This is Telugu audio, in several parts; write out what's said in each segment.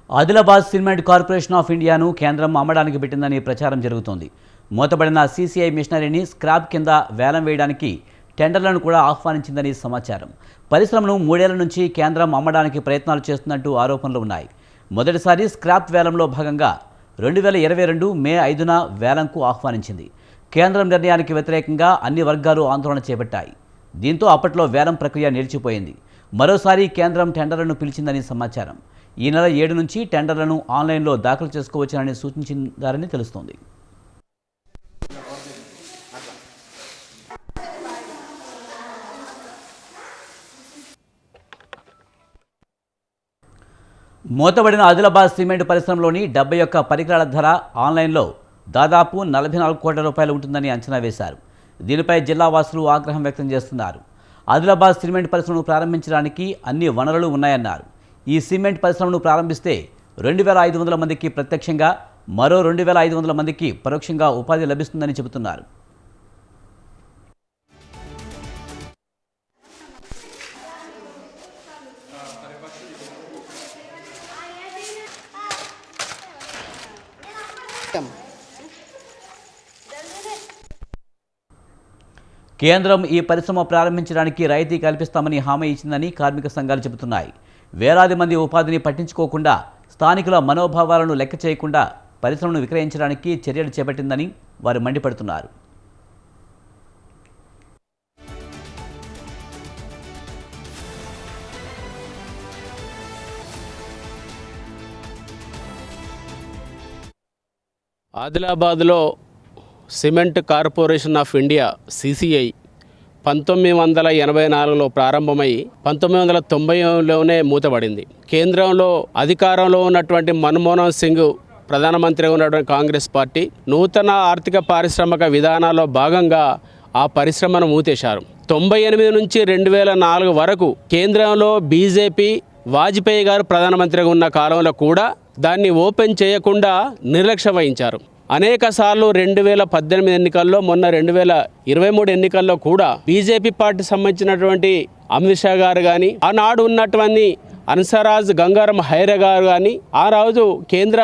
ఆదిలాబాద్ సిమెంట్ కార్పొరేషన్ ఆఫ్ ఇండియాను కేంద్రం అమ్మడానికి పెట్టిందని ప్రచారం జరుగుతోంది. మూతబడిన సీసీఐ మిషనరీని స్క్రాప్ కింద వేలం వేయడానికి టెండర్లను కూడా ఆహ్వానించిందని సమాచారం. పరిశ్రమను 3 ఏళ్ల నుంచి కేంద్రం అమ్మడానికి ప్రయత్నాలు చేస్తున్నట్టు ఆరోపణలు ఉన్నాయి. మొదటిసారి స్క్రాప్ వేలంలో భాగంగా 2022 మే 5న వేలంకు ఆహ్వానించింది. కేంద్రం నిర్ణయానికి వ్యతిరేకంగా అన్ని వర్గాలు ఆందోళన చేపట్టాయి. దీంతో అప్పట్లో వేలం ప్రక్రియ నిలిచిపోయింది. మరోసారి కేంద్రం టెండర్లను పిలిచిందని సమాచారం. ఈ నెల 7 నుంచి టెండర్లను ఆన్లైన్లో దాఖలు చేసుకోవచ్చునని సూచించారని తెలుస్తోంది. మూతబడిన ఆదిలాబాద్ సిమెంట్ పరిశ్రమలోని 71 పరికరాల ధర ఆన్లైన్లో దాదాపు 44 కోట్ల రూపాయలు ఉంటుందని అంచనా వేశారు. దీనిపై జిల్లా వాసులు ఆగ్రహం వ్యక్తం చేస్తున్నారు. ఆదిలాబాద్ సిమెంట్ పరిశ్రమను ప్రారంభించడానికి అన్ని వనరులు ఉన్నాయన్నారు. ఈ సిమెంట్ పరిశ్రమను ప్రారంభిస్తే 2500 మందికి ప్రత్యక్షంగా, మరో 2500 మందికి పరోక్షంగా ఉపాధి లభిస్తుందని చెబుతున్నారు. కేంద్రం ఈ పరిశ్రమ ప్రారంభించడానికి రాయితీ కల్పిస్తామని హామీ ఇచ్చిందని కార్మిక సంఘాలు చెబుతున్నాయి. వేలాది మంది ఉపాధిని పట్టించుకోకుండా, స్థానికుల మనోభావాలను లెక్క చేయకుండా పరిశ్రమను విక్రయించడానికి చర్యలు చేపట్టిందని వారు మండిపడుతున్నారు. ఆదిలాబాద్లో cement corporation of India CCI 1984లో ప్రారంభమై 1990లోనే మూతబడింది. కేంద్రంలో అధికారంలో ఉన్నటువంటి మన్మోహన్ సింగ్ ప్రధానమంత్రిగా ఉన్నటువంటి కాంగ్రెస్ పార్టీ నూతన ఆర్థిక పారిశ్రామిక విధానాల్లో భాగంగా ఆ పరిశ్రమను మూతేశారు. 98 నుంచి 2004 వరకు కేంద్రంలో బీజేపీ వాజ్పేయి గారు ప్రధానమంత్రిగా ఉన్న కాలంలో కూడా దాన్ని ఓపెన్ చేయకుండా నిర్లక్ష్యం వహించారు. అనేక సార్లు 2018 ఎన్నికల్లో, మొన్న 2023 ఎన్నికల్లో కూడా బీజేపీ పార్టీ సంబంధించినటువంటి అమిత్ షా గారు కానీ, ఆనాడు ఉన్నటువంటి అన్సరాజ్ గంగారం హైరే గారు కానీ ఆ రోజు కేంద్ర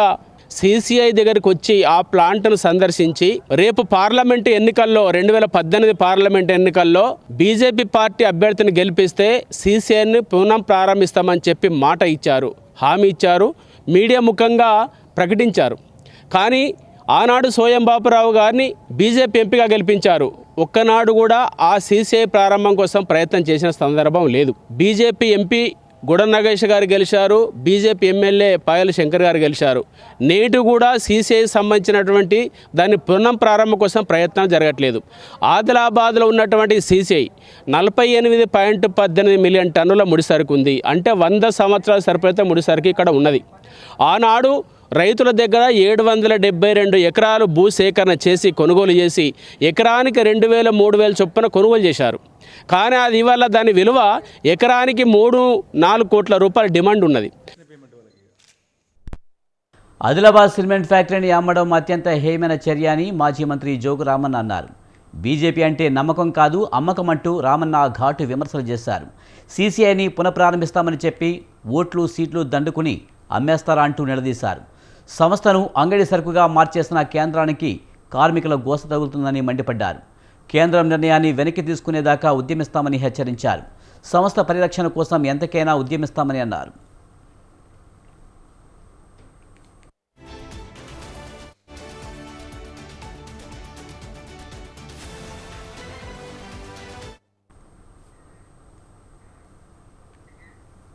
సిసిఐ దగ్గరికి వచ్చి ఆ ప్లాంట్ను సందర్శించి రేపు పార్లమెంటు ఎన్నికల్లో 2018 పార్లమెంటు ఎన్నికల్లో బీజేపీ పార్టీ అభ్యర్థిని గెలిపిస్తే సిసిఐని పునః ప్రారంభిస్తామని చెప్పి మాట ఇచ్చారు, హామీ ఇచ్చారు, మీడియా ముఖంగా ప్రకటించారు. కానీ ఆనాడు సోయం బాపురావు గారిని బీజేపీ ఎంపీగా గెలిపించారు. ఒక్కనాడు కూడా ఆ సీసీఐ ప్రారంభం కోసం ప్రయత్నం చేసిన సందర్భం లేదు. బీజేపీ ఎంపీ గుడ నగేష్ గారు గెలిచారు, బీజేపీ ఎమ్మెల్యే పాయల శంకర్ గారు గెలిచారు. నేటి కూడా సీసీఐ సంబంధించినటువంటి దాని పునః ప్రారంభం కోసం ప్రయత్నం జరగట్లేదు. ఆదిలాబాద్లో ఉన్నటువంటి సీసీఐ 48.18 మిలియన్ టన్నుల ముడిసరుకు ఉంది. అంటే 100 సంవత్సరాల సరిపోతే ముడిసరుకు ఇక్కడ ఉన్నది. ఆనాడు రైతుల దగ్గర 772 ఎకరాలు భూసేకరణ చేసి కొనుగోలు చేసి ఎకరానికి 2000, 3000 చొప్పున కొనుగోలు చేశారు. కానీ అది ఇవాళ దాని విలువ ఎకరానికి 3-4 కోట్ల రూపాయల డిమాండ్ ఉన్నది. ఆదిలాబాద్ సిమెంట్ ఫ్యాక్టరీని అమ్మడం అత్యంత హేయమైన చర్య అని మాజీ మంత్రి జోగు రామన్న అన్నారు. బీజేపీ అంటే నమ్మకం కాదు, అమ్మకం అంటూ రామన్న ఘాటు విమర్శలు చేశారు. సీసీఐని పునఃప్రారంభిస్తామని చెప్పి ఓట్లు సీట్లు దండుకుని అమ్మేస్తారా అంటూ నిలదీశారు. సంస్థను అంగడి సరుకుగా మార్చేసిన కేంద్రానికి కార్మికుల గోస తగులుతుందని మండిపడ్డారు. కేంద్రం నిర్ణయాన్ని వెనక్కి తీసుకునేదాకా ఉద్యమిస్తామని హెచ్చరించారు. సంస్థ పరిరక్షణ కోసం ఎంతకైనా ఉద్యమిస్తామని అన్నారు.